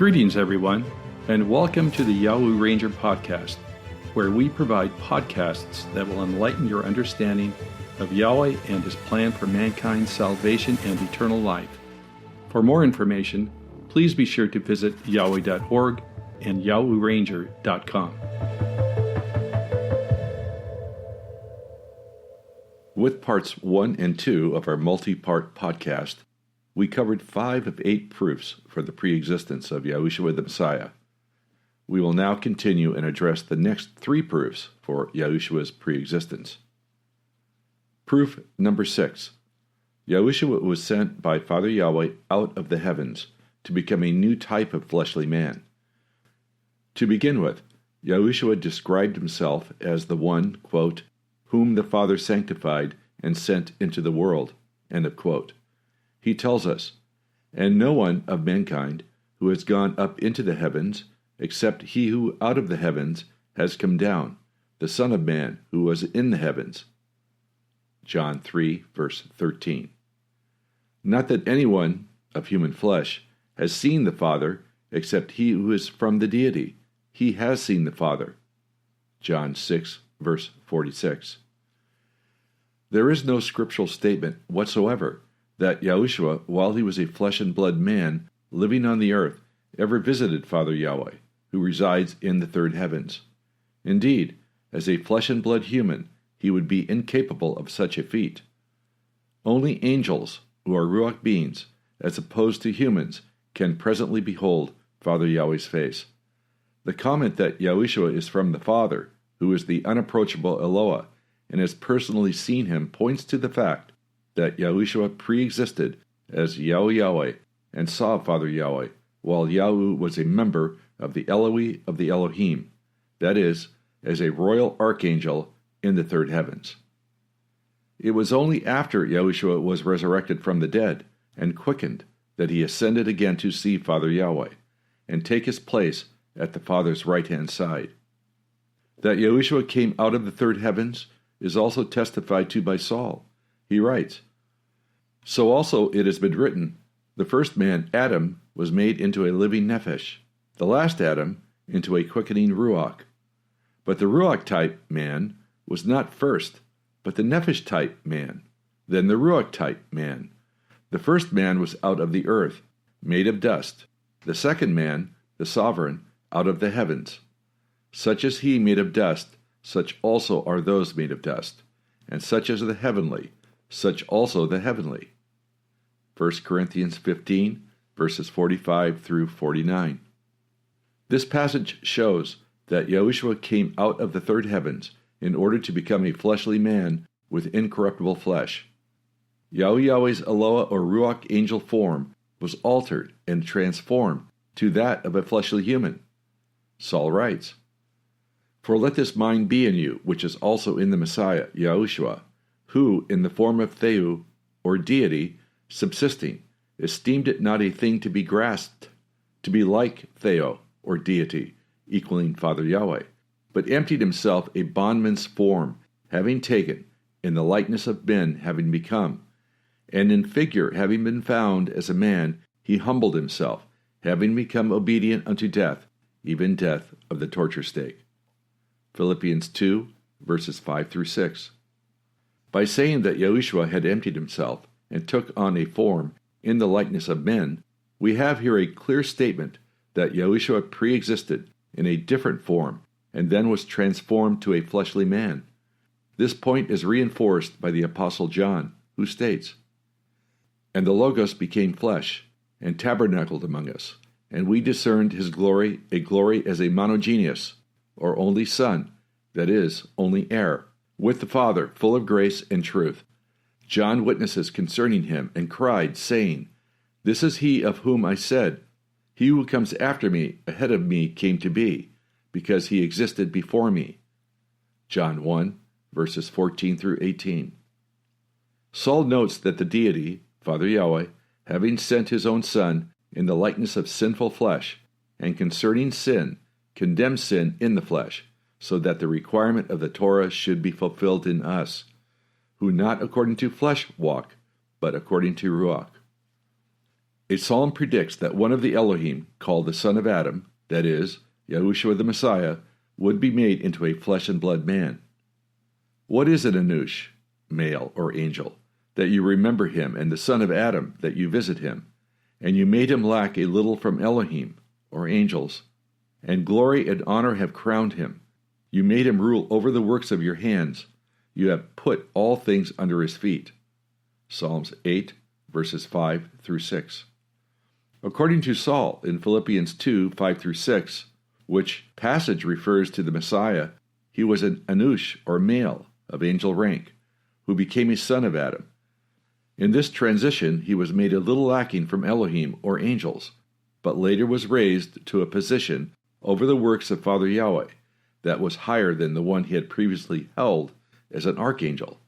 Greetings, everyone, and welcome to the Yahu Ranger podcast, where we provide podcasts that will enlighten your understanding of Yahweh and His plan for mankind's salvation and eternal life. For more information, please be sure to visit yahweh.org and yahuranger.com. With parts 1 and 2 of our multi-part podcast, we covered 5 of 8 proofs for the preexistence of Yahushua the Messiah. We will now continue and address the next 3 proofs for Yahushua's preexistence. Proof number 6. Yahushua was sent by Father Yahweh out of the heavens to become a new type of fleshly man. To begin with, Yahushua described himself as the one, quote, whom the Father sanctified and sent into the world, end of quote. He tells us, and no one of mankind who has gone up into the heavens, except he who out of the heavens has come down, the Son of Man who was in the heavens. John 3, verse 13. Not that anyone of human flesh has seen the Father, except he who is from the deity. He has seen the Father. John 6, verse 46. There is no scriptural statement whatsoever that Yahushua, while he was a flesh and blood man living on the earth, ever visited Father Yahweh, who resides in the third heavens. Indeed, as a flesh and blood human, he would be incapable of such a feat. Only angels, who are Ruach beings, as opposed to humans, can presently behold Father Yahweh's face. The comment that Yahushua is from the Father, who is the unapproachable eloah, and has personally seen him, points to the fact that Yahushua preexisted as Yahu Yahweh and saw Father Yahweh, while Yahu was a member of the eloahi of the eloahim, that is, as a royal archangel in the third heavens. It was only after Yahushua was resurrected from the dead and quickened that he ascended again to see Father Yahweh and take his place at the Father's right-hand side. That Yahushua came out of the third heavens is also testified to by Saul. He writes, so also it has been written, the first man, Adam, was made into a living nephesh, the last Adam into a quickening ruach. But the ruach type man was not first, but the nephesh type man, then the ruach type man. The first man was out of the earth, made of dust. The second man, the sovereign, out of the heavens. Such as he made of dust, such also are those made of dust, and such as the heavenly, such also the heavenly. 1 Corinthians 15, verses 45 through 49. This passage shows that Yahushua came out of the third heavens in order to become a fleshly man with incorruptible flesh. Yahu Yahweh's eloah or ruach angel form was altered and transformed to that of a fleshly human. Saul writes, for let this mind be in you, which is also in the Messiah, Yahushua, who, in the form of Theou, or deity, subsisting, esteemed it not a thing to be grasped, to be like Theo, or deity, equaling Father Yahweh, but emptied himself a bondman's form, having taken, in the likeness of men having become, and in figure having been found as a man, he humbled himself, having become obedient unto death, even death of the torture stake. Philippians 2, verses 5 through 6. By saying that Yahushua had emptied himself and took on a form in the likeness of men, we have here a clear statement that Yahushua preexisted in a different form and then was transformed to a fleshly man. This point is reinforced by the Apostle John, who states, and the Logos became flesh and tabernacled among us, and we discerned his glory, a glory as a monogeneous, or only Son, that is, only heir, with the Father, full of grace and truth. John witnesses concerning him, and cried, saying, this is he of whom I said, he who comes after me, ahead of me, came to be, because he existed before me. John 1, verses 14 through 18. Saul notes that the deity, Father Yahweh, having sent his own Son in the likeness of sinful flesh, and concerning sin, condemns sin in the flesh, so that the requirement of the Torah should be fulfilled in us, who not according to flesh walk, but according to Ruach. A psalm predicts that one of the Elohim, called the son of Adam, that is, Yahushua the Messiah, would be made into a flesh and blood man. What is an anush, male or angel, that you remember him, and the son of Adam, that you visit him? And you made him lack a little from elohim, or angels, and glory and honor have crowned him. You made him rule over the works of your hands. You have put all things under his feet. Psalms 8, verses 5 through 6. According to Saul in Philippians 2, 5 through 6, which passage refers to the Messiah, he was an anush, or male, of angel rank, who became a son of Adam. In this transition, he was made a little lacking from elohim, or angels, but later was raised to a position over the works of Father Yahweh that was higher than the one he had previously held as an archangel.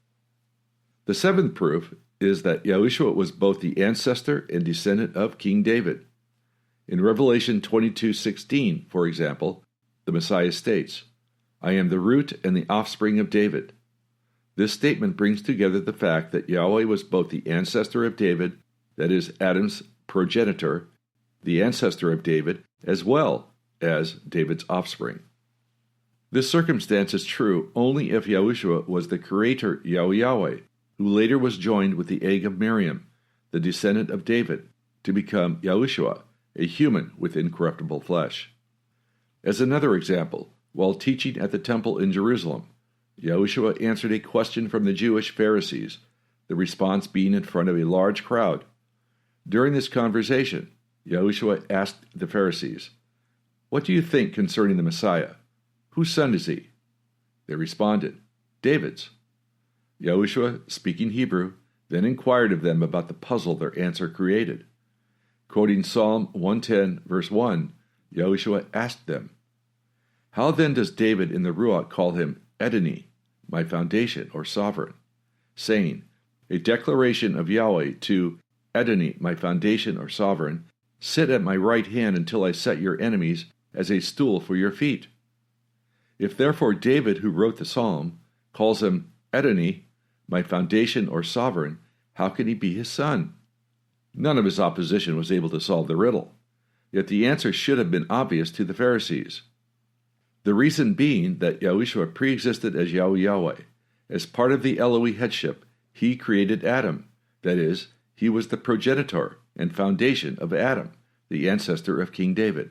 The seventh proof is that Yahushua was both the ancestor and descendant of King David. In Revelation 22:16, for example, the Messiah states, "I am the root and the offspring of David." This statement brings together the fact that Yahweh was both the ancestor of David, that is, Adam's progenitor, the ancestor of David, as well as David's offspring. This circumstance is true only if Yahushua was the creator Yahu Yahweh, who later was joined with the egg of Miriam, the descendant of David, to become Yahushua, a human with incorruptible flesh. As another example, while teaching at the temple in Jerusalem, Yahushua answered a question from the Jewish Pharisees, the response being in front of a large crowd. During this conversation, Yahushua asked the Pharisees, "What do you think concerning the Messiah? Whose son is he?" They responded, "David's." Yahushua, speaking Hebrew, then inquired of them about the puzzle their answer created. Quoting Psalm 110, verse 1, Yahushua asked them, "How then does David in the Ruach call him Edeni, my foundation or sovereign?" saying, a declaration of Yahweh to Edeni, my foundation or sovereign, "Sit at my right hand until I set your enemies as a stool for your feet." If therefore David, who wrote the psalm, calls him Edeni, my foundation or sovereign, how can he be his son? None of his opposition was able to solve the riddle, yet the answer should have been obvious to the Pharisees. The reason being that Yahushua preexisted as Yahu Yahweh. As part of the eloahi headship, he created Adam, that is, he was the progenitor and foundation of Adam, the ancestor of King David.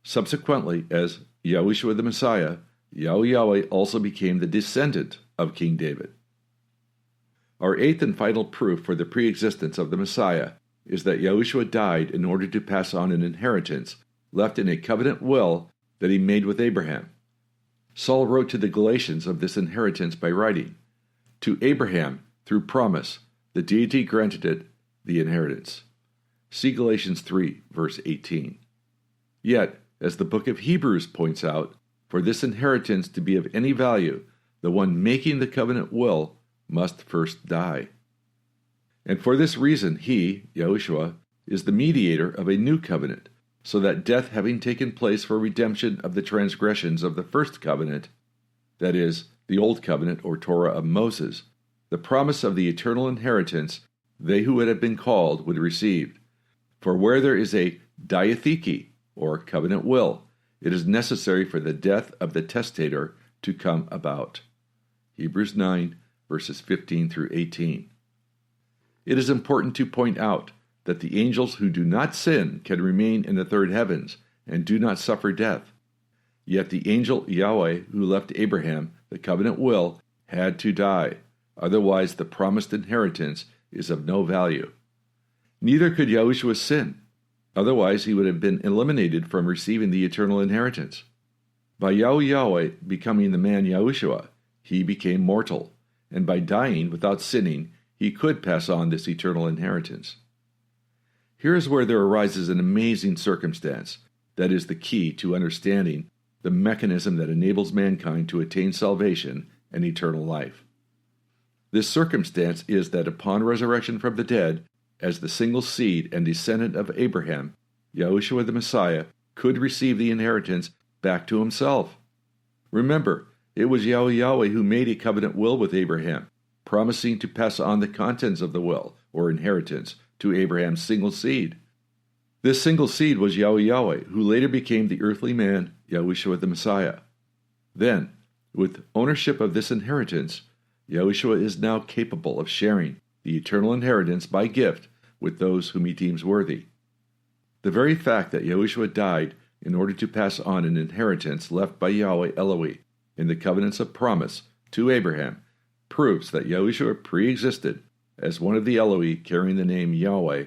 Subsequently, as Yahushua the Messiah, Yahu Yahweh also became the descendant of King David. Our eighth and final proof for the preexistence of the Messiah is that Yahushua died in order to pass on an inheritance left in a covenant will that he made with Abraham. Saul wrote to the Galatians of this inheritance by writing, "To Abraham, through promise, the deity granted it, the inheritance." See Galatians 3, verse 18. Yet, as the book of Hebrews points out, for this inheritance to be of any value, the one making the covenant will must first die. And for this reason he, Yahushua, is the mediator of a new covenant, so that death having taken place for redemption of the transgressions of the first covenant, that is, the old covenant or Torah of Moses, the promise of the eternal inheritance they who had been called would receive. For where there is a diatheke, or covenant will, it is necessary for the death of the testator to come about. Hebrews 9, verses 15 through 18. It is important to point out that the angels who do not sin can remain in the third heavens and do not suffer death. Yet the angel Yahweh who left Abraham the covenant will had to die, otherwise the promised inheritance is of no value. Neither could Yahushua sin, otherwise he would have been eliminated from receiving the eternal inheritance. By Yahu Yahweh becoming the man Yahushua, he became mortal, and by dying without sinning, he could pass on this eternal inheritance. Here is where there arises an amazing circumstance that is the key to understanding the mechanism that enables mankind to attain salvation and eternal life. This circumstance is that upon resurrection from the dead, as the single seed and descendant of Abraham, Yahushua the Messiah could receive the inheritance back to himself. Remember, it was Yahu Yahweh who made a covenant will with Abraham, promising to pass on the contents of the will, or inheritance, to Abraham's single seed. This single seed was Yahu Yahweh, who later became the earthly man, Yahushua the Messiah. Then, with ownership of this inheritance, Yahushua is now capable of sharing the eternal inheritance by gift with those whom he deems worthy. The very fact that Yahushua died in order to pass on an inheritance left by Yahweh eloahi in the covenants of promise to Abraham proves that Yahushua preexisted as one of the eloahi carrying the name Yahweh,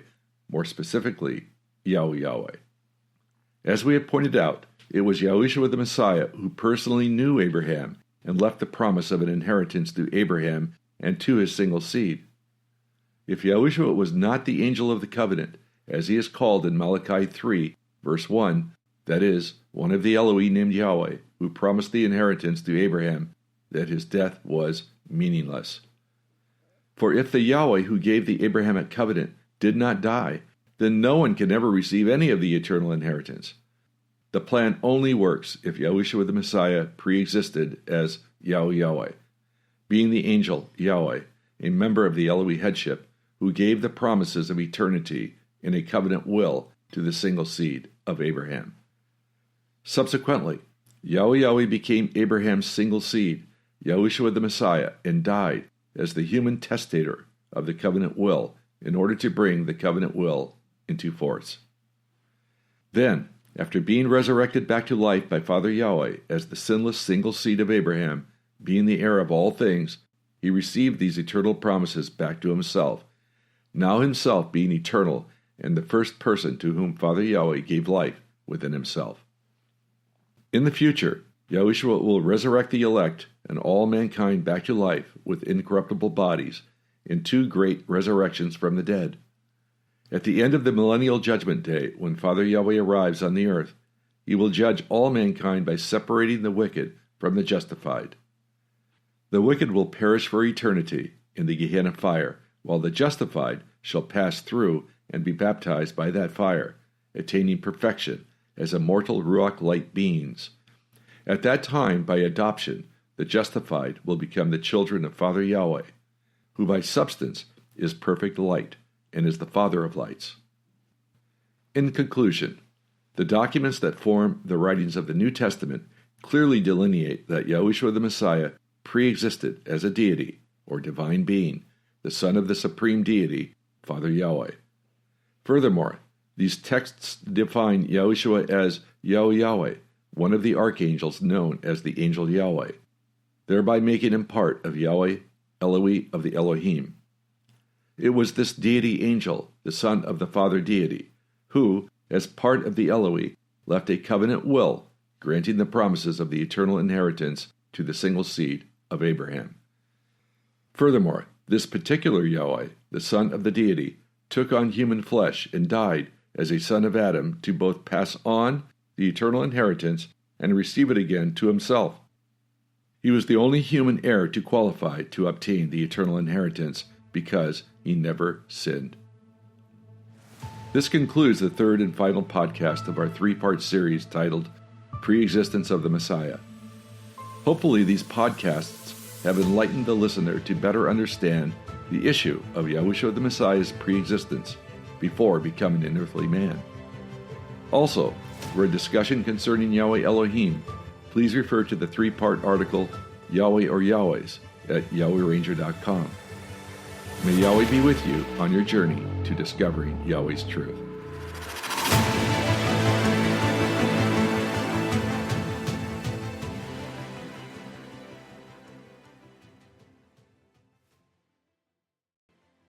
more specifically, Yahu Yahweh. As we have pointed out, it was Yahushua the Messiah who personally knew Abraham and left the promise of an inheritance to Abraham and to his single seed. If Yahushua was not the angel of the covenant, as he is called in Malachi 3, verse 1, that is, one of the eloahi named Yahweh, who promised the inheritance to Abraham, that his death was meaningless. For if the Yahweh who gave the Abrahamic covenant did not die, then no one can ever receive any of the eternal inheritance. The plan only works if Yahushua the Messiah preexisted as Yahu Yahweh, being the angel Yahweh, a member of the eloahi headship, who gave the promises of eternity in a covenant will to the single seed of Abraham. Subsequently, Yahu Yahweh became Abraham's single seed, Yahushua the Messiah, and died as the human testator of the covenant will in order to bring the covenant will into force. Then, after being resurrected back to life by Father Yahweh as the sinless single seed of Abraham, being the heir of all things, he received these eternal promises back to himself, now himself being eternal and the first person to whom Father Yahweh gave life within himself. In the future, Yahushua will resurrect the elect and all mankind back to life with incorruptible bodies in two great resurrections from the dead. At the end of the millennial judgment day, when Father Yahweh arrives on the earth, he will judge all mankind by separating the wicked from the justified. The wicked will perish for eternity in the Gehenna fire, while the justified shall pass through and be baptized by that fire, attaining perfection as immortal Ruach-light beings. At that time, by adoption, the justified will become the children of Father Yahweh, who by substance is perfect light and is the Father of lights. In conclusion, the documents that form the writings of the New Testament clearly delineate that Yahushua the Messiah pre-existed as a deity, or divine being, the Son of the Supreme Deity, Father Yahweh. Furthermore, these texts define Yahushua as Yahu Yahweh, one of the archangels known as the angel Yahweh, thereby making him part of Yahweh, eloahi of the eloahim. It was this deity angel, the son of the Father deity, who, as part of the eloahi, left a covenant will, granting the promises of the eternal inheritance to the single seed of Abraham. Furthermore, this particular Yahweh, the son of the deity, took on human flesh and died as a son of Adam to both pass on the eternal inheritance and receive it again to himself. He was the only human heir to qualify to obtain the eternal inheritance because he never sinned. This concludes the third and final podcast of our three-part series titled Preexistence of the Messiah. Hopefully these podcasts have enlightened the listener to better understand the issue of Yahushua the Messiah's preexistence before becoming an earthly man. Also, for a discussion concerning Yahweh Elohim, please refer to the three-part article Yahweh or Yahwehs at YahwehRanger.com. May Yahweh be with you on your journey to discovering Yahweh's truth.